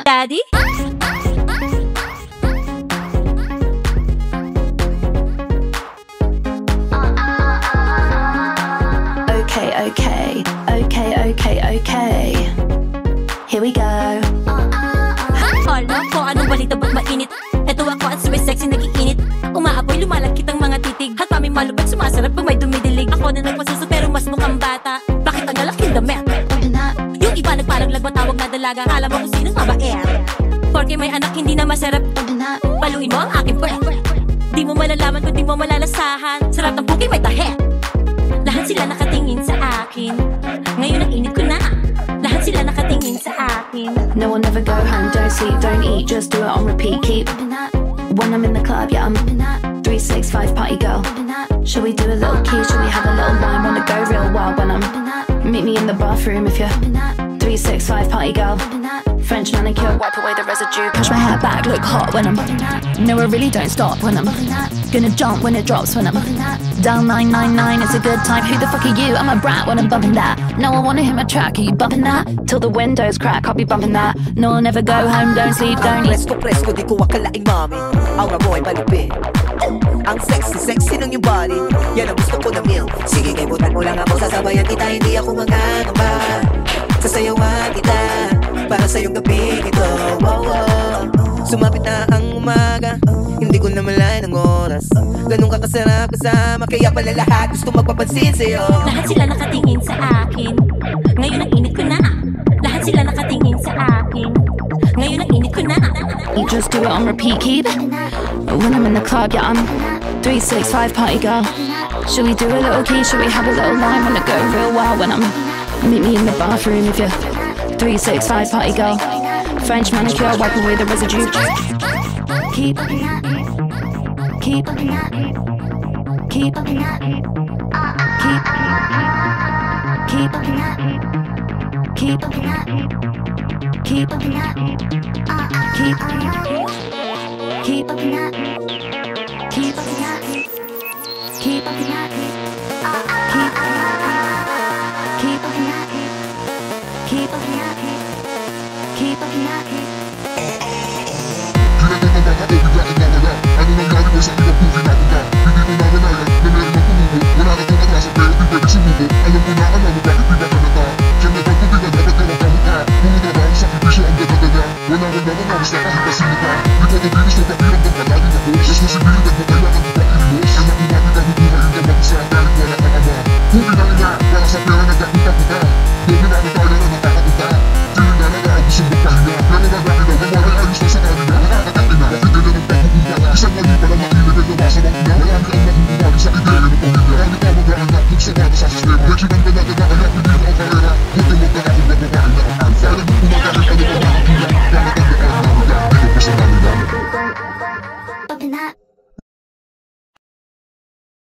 Daddy? Okay. Here we go. Hala ko, anong balita ba't mainit? Eto ako at super sexy nagiinit. Umaapoy, lumalagkit ang mga titig. At mami malupit, sumasarap pag may dumidilig. Ako na nagpasuso pero mas mukhang bata. Bakit ang lalaking damit? Yung iba nagparang lagmatawag na dalaga. Kala mo kung sinong mabaer. Porque may anak hindi na masarap. Paluin mo ang aking puwet. Di mo malalaman kung di mo malalasahan. Sarap ng puki may tahe. Lahat sila nakatingin sa akin. Ngayon ang init ko na. Lahat sila nakatingin sa akin. No, I'll never go home, don't sleep, don't eat, just do it on repeat. Keep when I'm in the club, yeah, I'm 365 party girl. Shall we do a little key? Shall we have a little wine? Wanna go real wild when I'm meet me in the bathroom if you're 365 party girl. French manicure, wipe away the residue. Push my hair back, look hot when I'm no, I really don't stop when I'm gonna jump when it drops when I'm down 999. It's a good time. Who the fuck are you? I'm a brat when I'm bumping that. No, I wanna hit my track. Are you bumping that? Till the windows crack, I'll be bumping that. No, I'll never go home, don't sleep, don't eat. Presko, di ko akalaing mami. Aura mo ay palupit. Ang sexy ng yung body. Yan ang gusto ko na meal. Sige, kaibutan mo lang ako, sasabayan kita. Hindi ako mangangamba. Sasayawan kita para sa iyong gabi ito. Sumapit na ang umaga, hindi ko na malayan ang oras. Ganun ka kasarap kasama, kaya pala lahat gusto magpapansin sa'yo. Lahat sila nakatingin sa akin. Ngayon ang init ko na. Lahat sila nakatingin sa akin. Ngayon ang init ko na. You just do it on repeat, keep. When I'm in the club, yeah, I'm 365 party girl. Should we do a little key? Should we have a little line? Wanna go real wild when I'm meet me in the bathroom if you're 365 party girl. French manicure, wipe away the residue. Keep Keep